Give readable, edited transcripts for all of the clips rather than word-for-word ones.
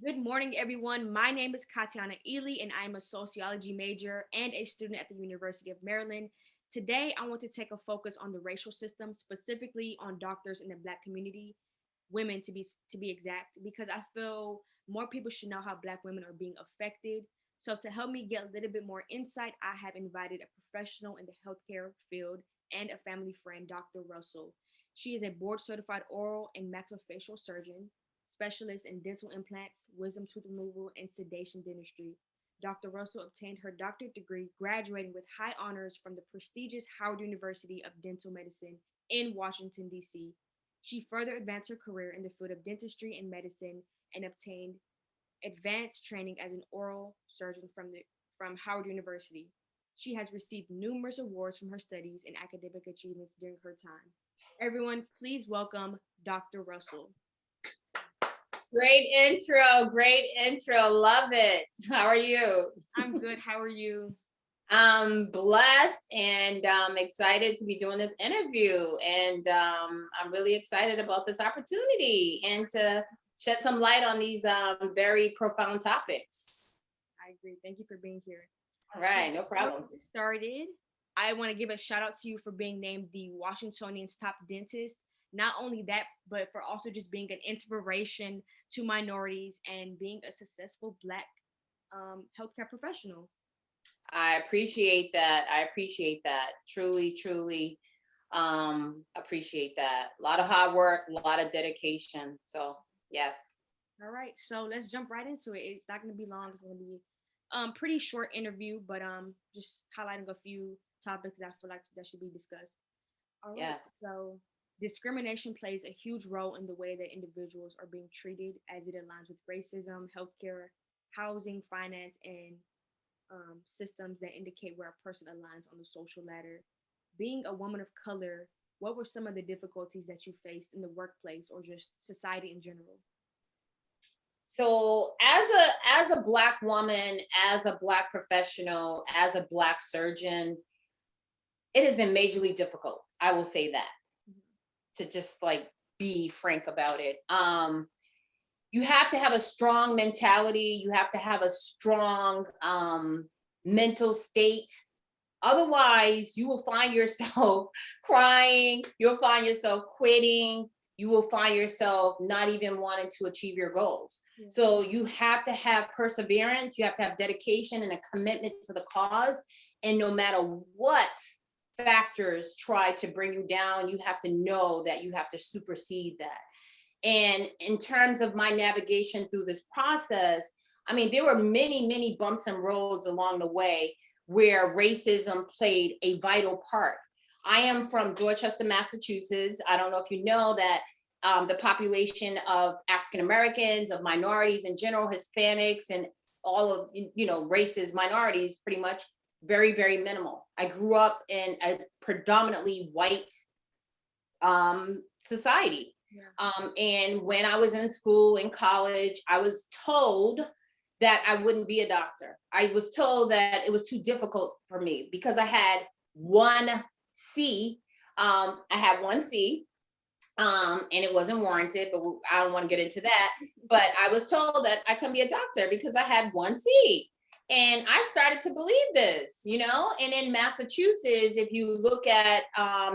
Good morning, everyone. My name is Katiana Ely, and I'm a sociology major and a student at the University of Maryland. Today, I want to take a focus on the racial system, specifically on doctors in the Black community, women to be exact, because I feel more people should know how Black women are being affected. So, to help me get a little bit more insight, I have invited a professional in the healthcare field and a family friend, Dr. Russell. She is a board certified oral and maxillofacial surgeon, specialist in dental implants, wisdom tooth removal, and sedation dentistry. Dr. Russell obtained her doctorate degree, graduating with high honors from the prestigious Howard University of Dental Medicine in Washington, D.C. She further advanced her career in the field of dentistry and medicine and obtained advanced training as an oral surgeon from Howard University. She has received numerous awards from her studies and academic achievements during her time. Everyone, please welcome Dr. Russell. Great intro. Great intro. Love it. How are you? I'm good. How are you? I'm blessed and excited to be doing this interview. And I'm really excited about this opportunity and to shed some light on these very profound topics. I agree. Thank you for being here. All So, right, no before problem. we get started, I want to give a shout out to you for being named the Washingtonian's top dentist. Not only that, but for also just being an inspiration to minorities and being a successful Black healthcare professional. I appreciate that. I appreciate that. Truly, truly appreciate that. A lot of hard work, a lot of dedication. So, yes. All right, so let's jump right into it. It's not going to be long. It's going to be pretty short interview, but just highlighting a few topics that I feel like that should be discussed. All right, Yes. so discrimination plays a huge role in the way that individuals are being treated as it aligns with racism, healthcare, housing, finance, and systems that indicate where a person aligns on the social ladder. Being a woman of color, what were some of the difficulties that you faced in the workplace or just society in general? So as a black woman, as a black professional, as a black surgeon, it has been majorly difficult. I will say that, Mhm. to just like be frank about it. You have to have a strong mentality, you have to have a strong mental state. Otherwise, you will find yourself crying, you'll find yourself quitting, you will find yourself not even wanting to achieve your goals. Yeah. So you have to have perseverance, you have to have dedication and a commitment to the cause. And no matter what factors try to bring you down, you have to know that you have to supersede that. And in terms of my navigation through this process, I mean, there were many, many bumps and roads along the way where racism played a vital part. I am from Dorchester, Massachusetts. I don't know if you know that the population of African Americans, of minorities in general, Hispanics, and all of races, minorities, pretty much very, very minimal. I grew up in a predominantly white society. Yeah. And when I was in school, in college, I was told that I wouldn't be a doctor. I was told that it was too difficult for me because I had one C. I had one C, and it wasn't warranted, but I don't want to get into that. But I was told that I couldn't be a doctor because I had one C. And I started to believe this, and in Massachusetts, if you look at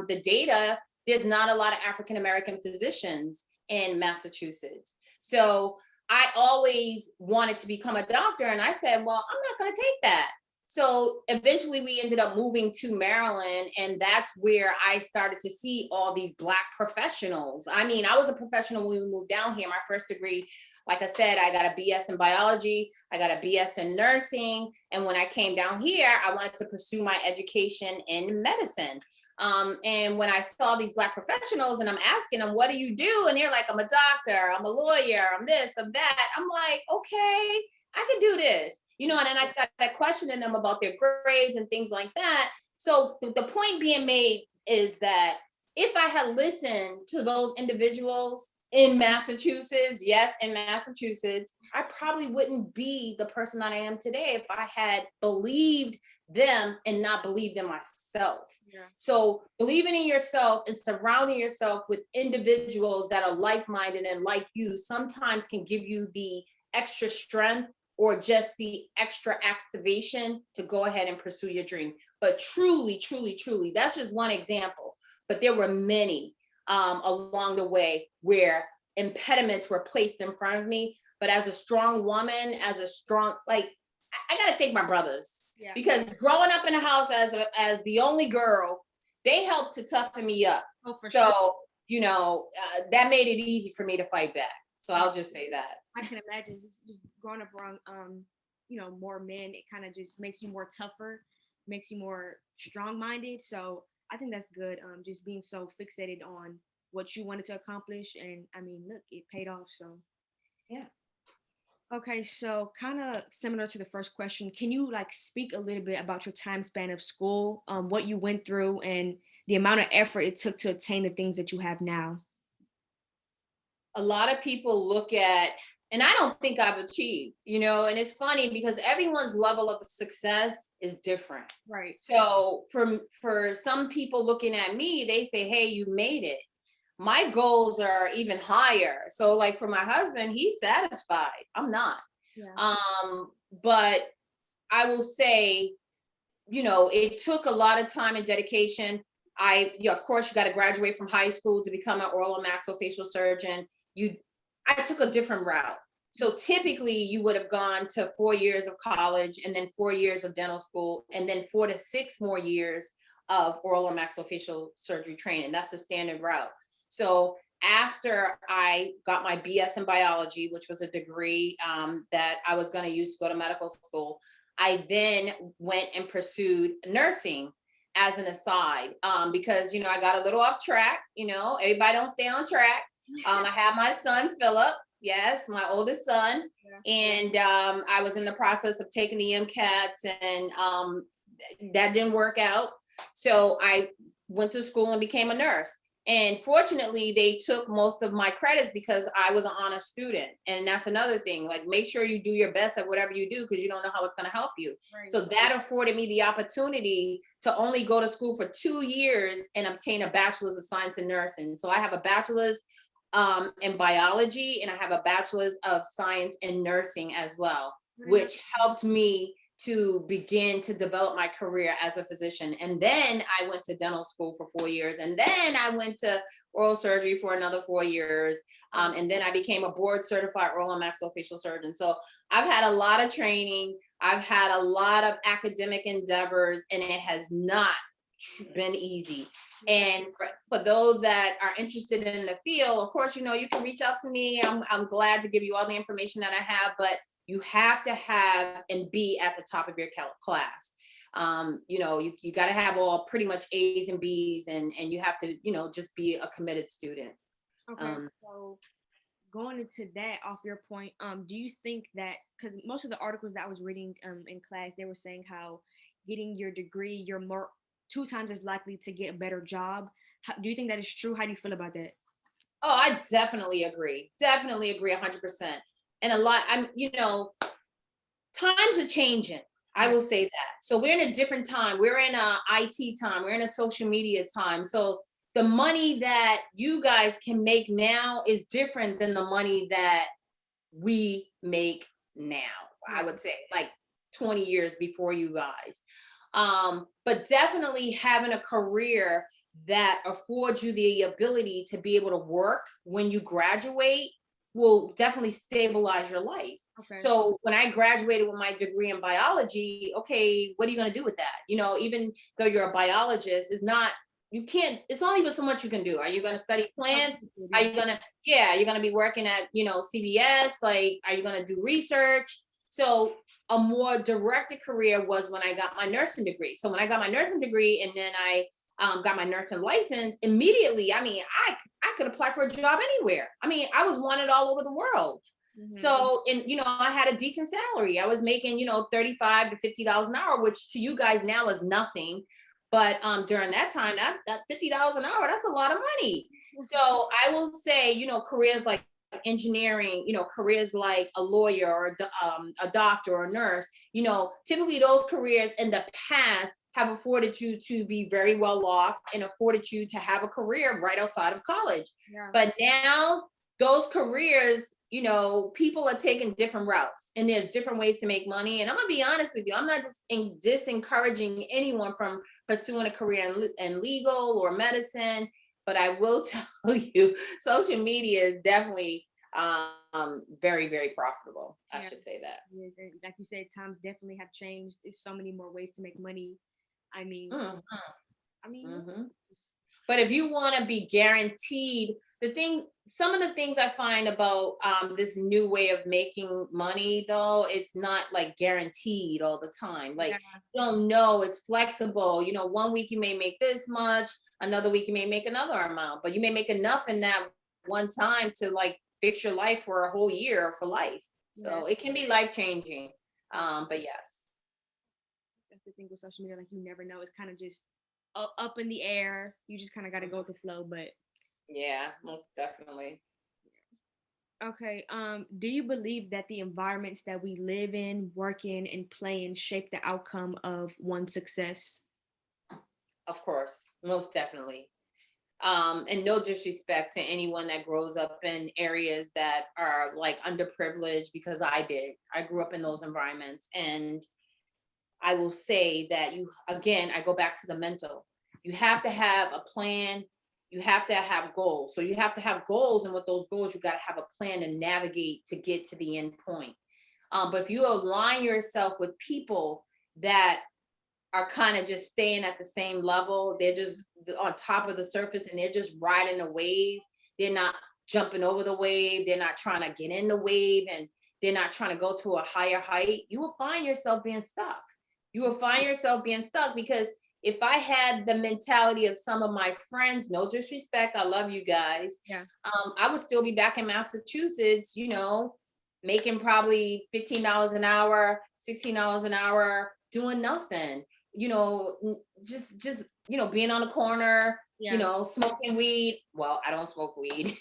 the data, there's not a lot of African American physicians in Massachusetts. So I always wanted to become a doctor. And I said, well, I'm not going to take that. So eventually we ended up moving to Maryland. And that's where I started to see all these Black professionals. I mean, I was a professional when we moved down here. My first degree, like I said, I got a BS in biology, I got a BS in nursing. And when I came down here, I wanted to pursue my education in medicine. And when I saw these Black professionals and I'm asking them, what do you do? And they're like, I'm a doctor, I'm a lawyer, I'm this, I'm that. I'm like, okay, I can do this. And then I started questioning them about their grades and things like that. So the point being made is that if I had listened to those individuals in Massachusetts, yes, in Massachusetts, I probably wouldn't be the person that I am today if I had believed them and not believed in myself. Yeah. So believing in yourself and surrounding yourself with individuals that are like-minded and like you sometimes can give you the extra strength or just the extra activation to go ahead and pursue your dream. But truly, truly, truly, that's just one example. But there were many along the way where impediments were placed in front of me. But as a strong woman, I got to thank my brothers. Yeah. Because growing up in the house as the only girl, they helped to toughen me up. Oh, for So, sure. that made it easy for me to fight back. So I'll just say that. I can imagine just growing up around, more men, it kind of just makes you more tougher, makes you more strong-minded. So I think that's good. Just being so fixated on what you wanted to accomplish. And I mean, look, it paid off. So Yeah. okay, so kind of similar to the first question, can you like speak a little bit about your time span of school, what you went through, and the amount of effort it took to attain the things that you have now? A lot of people look at, and I don't think I've achieved, and it's funny because everyone's level of success is different. Right. So for some people looking at me, they say, hey, you made it. My goals are even higher. So like for my husband, he's satisfied. I'm not. Yeah. But I will say, it took a lot of time and dedication. Of course, you got to graduate from high school to become an oral and maxillofacial surgeon. I took a different route. So typically you would have gone to 4 years of college and then 4 years of dental school and then 4 to 6 more years of oral and maxillofacial surgery training. That's the standard route. So after I got my BS in biology, which was a degree that I was going to use to go to medical school, I then went and pursued nursing as an aside because, I got a little off track. Everybody don't stay on track. I have my son, Philip. Yes, my oldest son. Yeah. And I was in the process of taking the MCATs and that didn't work out. So I went to school and became a nurse. And fortunately, they took most of my credits because I was an honor student. And that's another thing, like make sure you do your best at whatever you do because you don't know how it's going to help you. Right. So that afforded me the opportunity to only go to school for 2 years and obtain a bachelor's of science in nursing. So I have a bachelor's in biology and I have a bachelor's of science in nursing as well, which helped me to begin to develop my career as a physician. And then I went to dental school for 4 years. And then I went to oral surgery for another 4 years. And then I became a board certified oral and maxillofacial surgeon. So I've had a lot of training. I've had a lot of academic endeavors, and it has not been easy. And for those that are interested in the field, of course, you can reach out to me. I'm glad to give you all the information that I have, but you have to have and be at the top of your class. You got to have all pretty much A's and B's, and you have to, just be a committed student. Okay. So going into that, off your point, do you think that, because most of the articles that I was reading in class, they were saying how getting your degree, you're 2 times as likely to get a better job. Do you think that is true? How do you feel about that? Oh, I definitely agree. Definitely agree 100%. And times are changing. I will say that. So we're in a different time. We're in a IT time. We're in a social media time. So the money that you guys can make now is different than the money that we make now. I would say like 20 years before you guys. But definitely having a career that affords you the ability to be able to work when you graduate will definitely stabilize your life. Okay. So when I graduated with my degree in biology, okay, what are you going to do with that? Even though you're a biologist, it's not even so much you can do. Are you going to study plants? Are you going to be working at, CVS? Like, are you going to do research? So a more directed career was when I got my nursing degree. So when I got my nursing degree and then I got my nursing license, immediately, I could apply for a job anywhere. I was wanted all over the world. Mm-hmm. So, and, I had a decent salary. I was making, $35 to $50 an hour, which to you guys now is nothing. But during that time, that $50 an hour, that's a lot of money. So I will say, careers like engineering, careers like a lawyer or a doctor or a nurse, typically those careers in the past have afforded you to be very well off and afforded you to have a career right outside of college. Yeah. But now those careers you know, people are taking different routes and there's different ways to make money. And I'm gonna be honest with you, I'm not just disencouraging anyone from pursuing a career in legal or medicine, but I will tell you, social media is definitely very, very profitable. I Yeah. should say that. Yes, and like you said, times definitely have changed. There's so many more ways to make money. I mean, Mhm, yeah, mhm. just But if you want to be guaranteed, some of the things I find about this new way of making money, though, it's not like guaranteed all the time. Like, yeah, you don't know, it's flexible. You know, one week you may make this much, another week you may make another amount, but you may make enough in that one time to like fix your life for a whole year or for life. yeah. So it can be life changing. But yes. That's the thing with social media. Like you never know. It's kind of just up in the air. You just kind of got to go with the flow. But Yeah, most definitely. okay. Do you believe that the environments that we live in, work in, and play in shape the outcome of one's success? Of course, most definitely. And no disrespect to anyone that grows up in areas that are like underprivileged, because I did. I grew up in those environments. And I will say that again, I go back to the mental. You have to have a plan. You have to have goals. So you have to have goals. And with those goals, you got to have a plan to navigate to get to the end point. But if you align yourself with people that are kind of just staying at the same level. They're just on top of the surface and they're just riding the wave. They're not jumping over the wave. They're not trying to get in the wave and they're not trying to go to a higher height. You will find yourself being stuck. You will find yourself being stuck because if I had the mentality of some of my friends, no disrespect, I love you guys, Yeah. I would still be back in Massachusetts, you know, making probably $15 an hour, $16 an hour, doing nothing, you know, just you know, being on the corner, you Yeah. know, smoking weed. Well, I don't smoke weed.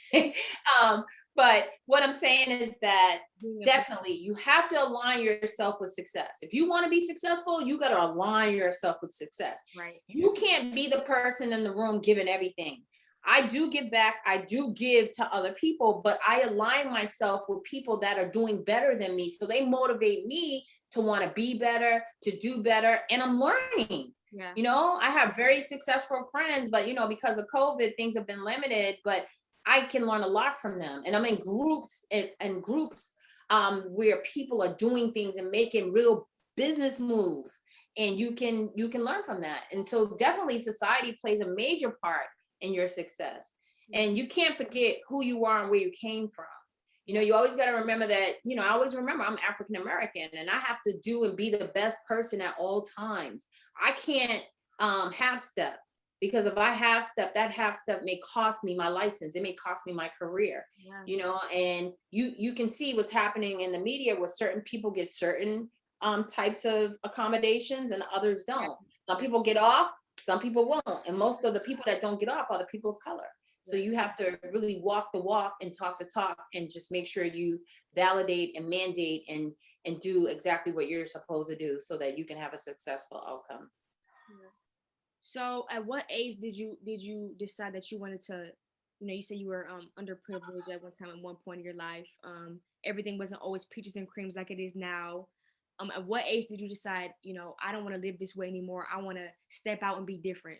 um but what I'm saying is that Being a definitely you have to align yourself with success. If you want to be successful, you got to align yourself with success. right. You can't be the person in the room giving everything. I do give back, I do give to other people, but I align myself with people that are doing better than me. So they motivate me to want to be better, to do better, and I'm learning. Yeah. You know, I have very successful friends, but you know, because of COVID, things have been limited, but I can learn a lot from them. And I'm in groups and groups where people are doing things and making real business moves, and you can learn from that. And so definitely society plays a major part in your success. Yeah. And you can't forget who you are and where you came from. You know, Yeah. you always got to remember that, you know, I always remember I'm African American and I have to do and be the best person at all times. I can't half step, because if I half step, that half step may cost me my license. It may cost me my career, Yeah. you know, and you can see what's happening in the media where certain people get certain types of accommodations and others don't. Some people get off, some people won't. And most of the people that don't get off are the people of color. So Yeah. you have to really walk the walk and talk the talk and just make sure you validate and mandate and do exactly what you're supposed to do so that you can have a successful outcome. Yeah. So, at what age did you decide that you wanted to, you said you were underprivileged at one time at one point in your life. Everything wasn't always peaches and creams like it is now. At what age did you decide, I don't want to live this way anymore. I want to step out and be different.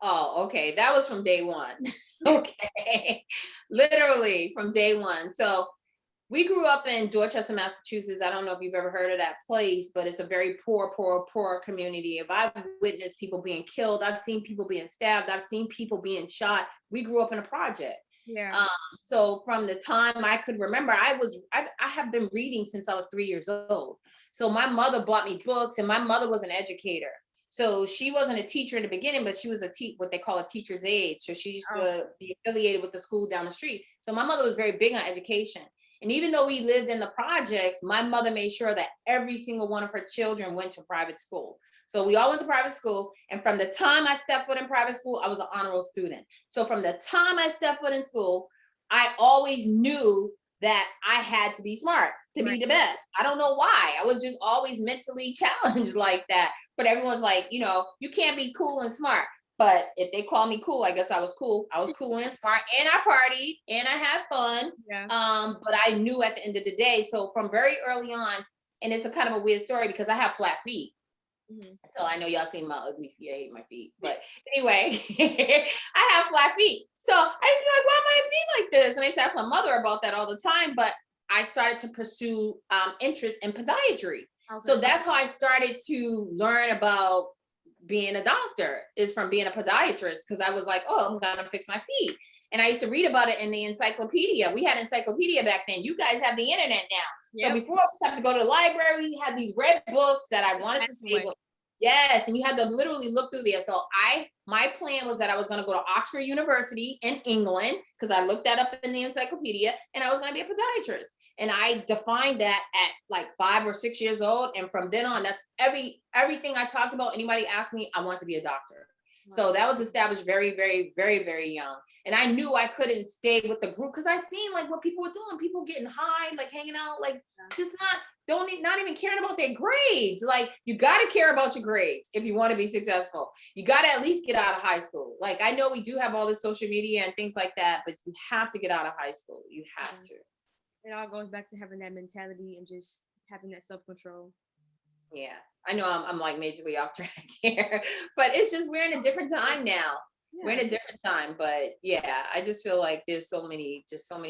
Oh, okay. That was from day one. Okay. Literally from day one. So we grew up in Dorchester, Massachusetts. I don't know if you've ever heard of that place, but it's a very poor, poor, poor community. If I've witnessed people being killed, I've seen people being stabbed, I've seen people being shot. We grew up in a project. Yeah. Um, so from the time I could remember, I have been reading since I was 3 years old. So my mother bought me books, and my mother was an educator. So she wasn't a teacher in the beginning, but she was what they call a teacher's aide. So she used Oh, to be affiliated with the school down the street. So my mother was very big on education. And even though we lived in the projects, my mother made sure that every single one of her children went to private school. So we all went to private school. And from the time I stepped foot in private school, I was an honor roll student. So from the time I stepped foot in school, I always knew that I had to be smart to be right. the best. I don't know why. I was just always mentally challenged like that. But everyone's like, you know, you can't be cool and smart. But if they call me cool, I guess I was cool. I was cool and smart, and I partied and I had fun. Yeah. But I knew at the end of the day, so from very early on, and it's a kind of a weird story because I have flat feet. Mhm. So I know y'all seen my ugly feet. I hate my feet. But anyway, I have flat feet. So I used to be like, why are my feet like this? And I used to ask my mother about that all the time. But I started to pursue interest in podiatry. So Okay. that's how I started to learn about being a doctor, is from being a podiatrist, because I was like, oh, I'm gonna fix my feet. And I used to read about it in the encyclopedia. We had encyclopedia back then. You guys have the internet now. So Yep. before, we have to go to the library. We had these red books that I wanted to save. Yes, and you had to literally look through there. So my plan was that I was going to go to Oxford University in England, because I looked that up in the encyclopedia, and I was going to be a podiatrist. And I defined that at like 5 or 6 years old, and from then on, that's everything I talked about. Anybody asked me, I want to be a doctor. So that was established very, very, very, very young. And I knew I couldn't stay with the group, because I seen like what people were doing, people getting high, like hanging out, like just not even caring about their grades. Like, you got to care about your grades if you want to be successful. You got to at least get out of high school. Like, I know we do have all this social media and things like that, but you have to get out of high school. You have to. It all goes back to having that mentality and just having that self-control. Yeah, I know I'm like majorly off track here, but it's just, we're in a different time now. Yeah. We're in a different time, but yeah, I just feel like there's so many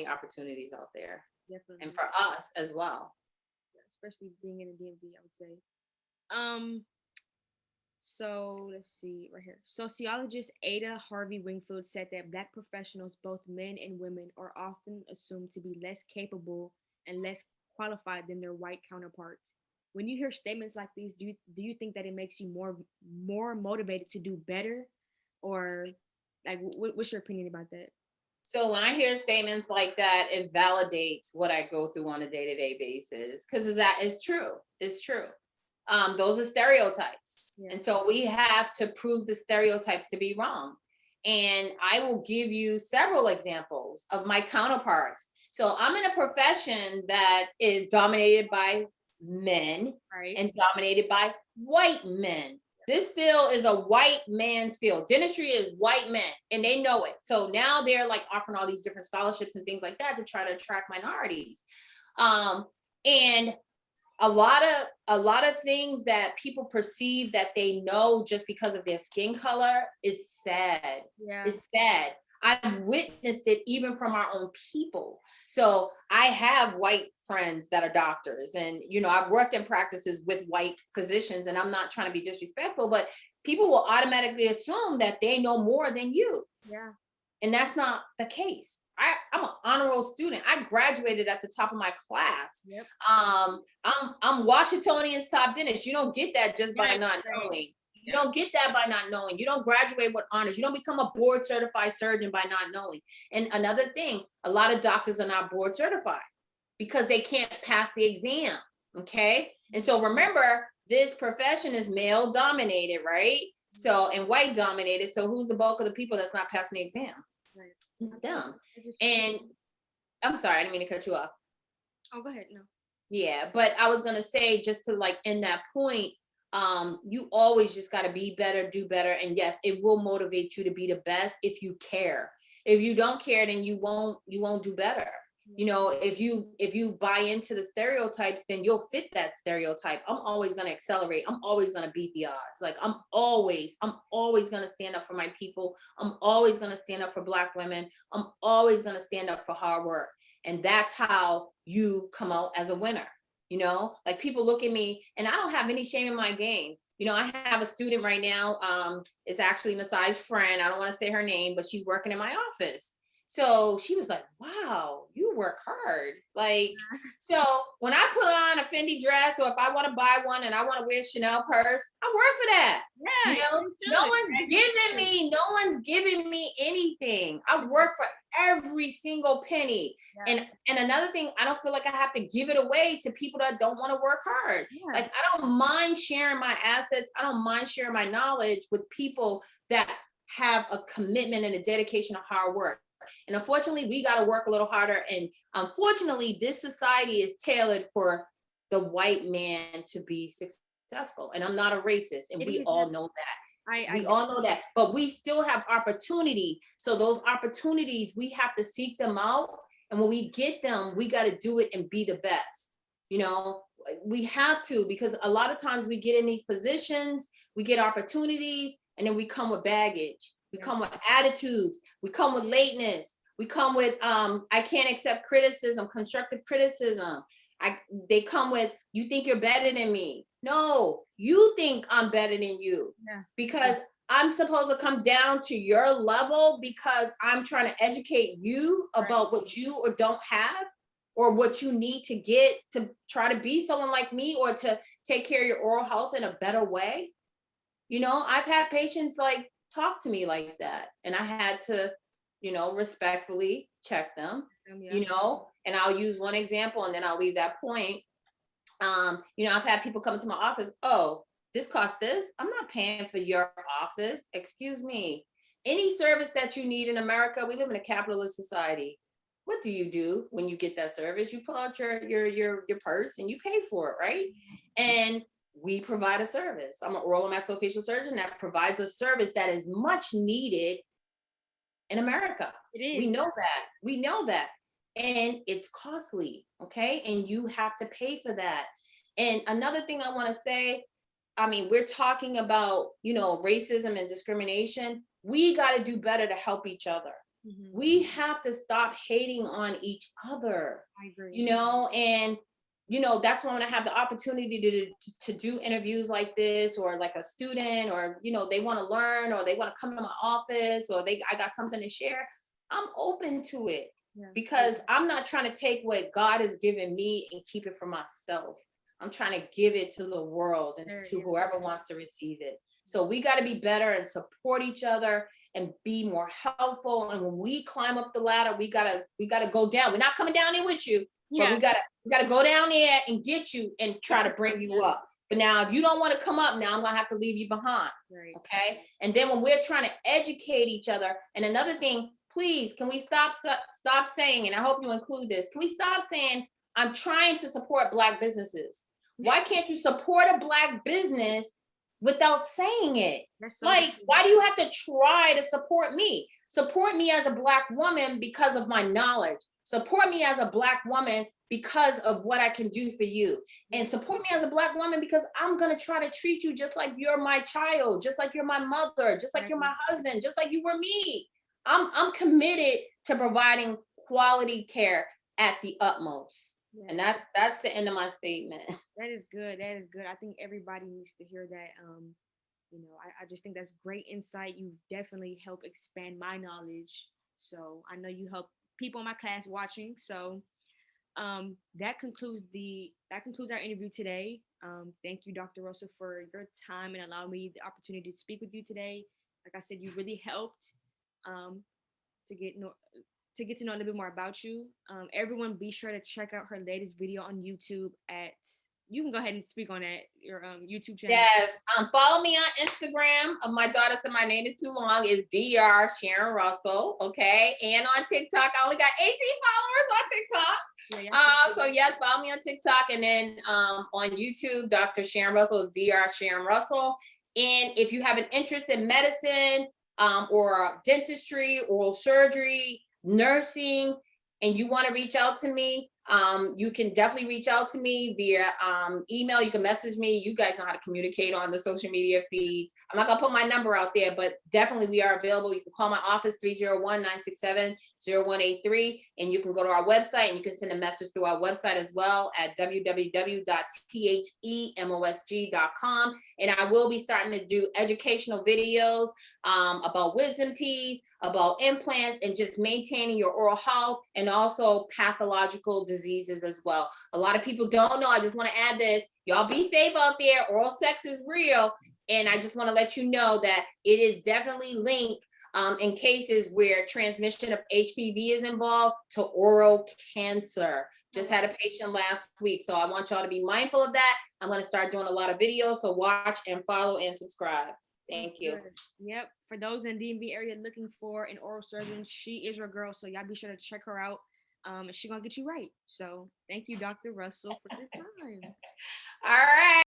opportunities out there. Definitely. And for us as well. Especially being in the DMV, I would say. So let's see right here. Sociologist Ada Harvey Wingfield said that Black professionals, both men and women, are often assumed to be less capable and less qualified than their white counterparts. When you hear statements like these, do you think that it makes you more motivated to do better, or like what's your opinion about that? So when I hear statements like that, it validates what I go through on a day-to-day basis, because that is true. It's true. Those are stereotypes. Yeah. And so we have to prove the stereotypes to be wrong. And I will give you several examples of my counterparts. So I'm in a profession that is dominated by men, Right. and dominated by white men. This field is a white man's field. Dentistry is white men, and they know it. So now they're like offering all these different scholarships and things like that to try to attract minorities. And a lot of things that people perceive that they know just because of their skin color is sad. Yeah. It's sad. I've witnessed it even from our own people. So I have white friends that are doctors, and I've worked in practices with white physicians, and I'm not trying to be disrespectful, but people will automatically assume that they know more than you. Yeah. And that's not the case. I'm an honor roll student. I graduated at the top of my class. Yep. I'm Washingtonian's top dentist. You don't get that just by not knowing. You don't get that by not knowing. You don't graduate with honors. You don't become a board certified surgeon by not knowing. And another thing, a lot of doctors are not board certified because they can't pass the exam. Okay. And so remember, this profession is male dominated, right? So, and white dominated. So who's the bulk of the people that's not passing the exam? Right. It's them. And I'm sorry, I didn't mean to cut you off. Oh, go ahead. No. Yeah, but I was gonna say, just to like end that point, you always just gotta be better, do better. And yes, it will motivate you to be the best if you care. If you don't care, then you won't do better. If you buy into the stereotypes, then you'll fit that stereotype. I'm always going to accelerate. I'm always going to beat the odds. Like I'm always going to stand up for my people. I'm always going to stand up for Black women. I'm always going to stand up for hard work. And that's how you come out as a winner. Like people look at me, and I don't have any shame in my game. I have a student right now. It's actually Masai's friend. I don't want to say her name, but she's working in my office. So she was like, wow, you work hard. Like, so when I put on a Fendi dress, or if I want to buy one and I want to wear a Chanel purse, I work for that. Yeah, no one's giving me anything. I work for every single penny. Yeah. And another thing, I don't feel like I have to give it away to people that don't want to work hard. Yeah. Like, I don't mind sharing my assets. I don't mind sharing my knowledge with people that have a commitment and a dedication to hard work. And unfortunately, we got to work a little harder. And unfortunately, this society is tailored for the white man to be successful. And I'm not a racist, and we all know that. We all know that, but we still have opportunity. So those opportunities, we have to seek them out. And when we get them, we got to do it and be the best. You know, we have to, because a lot of times we get in these positions, we get opportunities, and then we come with baggage. We come with attitudes. We come with lateness. We come with, I can't accept criticism, constructive criticism. They come with, you think you're better than me. No, you think I'm better than you, because I'm supposed to come down to your level because I'm trying to educate you about what you or don't have, or what you need to get to try to be someone like me, or to take care of your oral health in a better way. You know, I've had patients like talk to me like that, and I had to, you know, respectfully check them, you know, and I'll use one example and then I'll leave that point. You know, I've had people come to my office, oh, this costs this. I'm not paying for your office. Excuse me. Any service that you need in America, we live in a capitalist society. What do when you get that service? You pull out your purse and you pay for it, right? And we provide a service. I'm an oral and maxillofacial surgeon that provides a service that is much needed in America. It is. We know that. We know that. And it's costly, okay? And you have to pay for that. And another thing I want to say, I mean, we're talking about, you know, racism and discrimination. We got to do better to help each other. We have to stop hating on each other. I agree. You know, and you know, that's when I have the opportunity to do interviews like this, or like a student, or you know, they want to learn, or they want to come to my office, or I got something to share. I'm open to it, because I'm not trying to take what God has given me and keep it for myself. I'm trying to give it to the world and to whoever wants to receive it. So we got to be better and support each other and be more helpful. And when we climb up the ladder, we gotta go down. We're not coming down there with you, but we gotta go down there and get you and try to bring you up. But now, if you don't want to come up, now I'm gonna have to leave you behind. Okay. And then when we're trying to educate each other, and another thing, please, can we stop saying, and I hope you include this, can we stop saying, I'm trying to support Black businesses? Why can't you support a Black business without saying it? Like, why do you have to try to support me? Support me as a Black woman because of my knowledge. Support me as a Black woman because of what I can do for you. And support me as a Black woman because I'm going to try to treat you just like you're my child, just like you're my mother, just like you're my husband, just like you were me. I'm committed to providing quality care at the utmost. And that's the end of my statement. That is good. That is good. I think everybody needs to hear that. You know, I just think that's great insight. You definitely help expand my knowledge. So I know you help people in my class watching. So that concludes our interview today. Thank you, Dr. Russell, for your time and allowing me the opportunity to speak with you today. Like I said, you really helped to get to know a little bit more about you. Everyone, be sure to check out her latest video on YouTube at. You can go ahead and speak on that, your YouTube channel. Yes. Follow me on Instagram. My daughter said my name is too long. It's drsharonrussell. Okay. And on TikTok, I only got 18 followers on TikTok. So yes, follow me on TikTok. And then on YouTube, Dr. Sharon Russell is Dr. Sharon Russell. And if you have an interest in medicine, or dentistry, oral surgery, nursing, and you want to reach out to me, you can definitely reach out to me via email. You can message me. You guys know how to communicate on the social media feeds. I'm not gonna put my number out there, but definitely we are available. You can call my office 301-967-0183, and you can go to our website and you can send a message through our website as well at www.themosg.com. And I will be starting to do educational videos about wisdom teeth, about implants, and just maintaining your oral health, and also pathological diseases as well. A lot of people don't know. I just want to add this. Y'all be safe out there. Oral sex is real. And I just want to let you know that it is definitely linked in cases where transmission of HPV is involved to oral cancer. Just had a patient last week. So I want y'all to be mindful of that. I'm going to start doing a lot of videos. So watch and follow and subscribe. Thank you. Yep. For those in the DMV area looking for an oral surgeon, she is your girl. So y'all be sure to check her out. And she's going to get you right. So thank you, Dr. Russell, for your time. All right.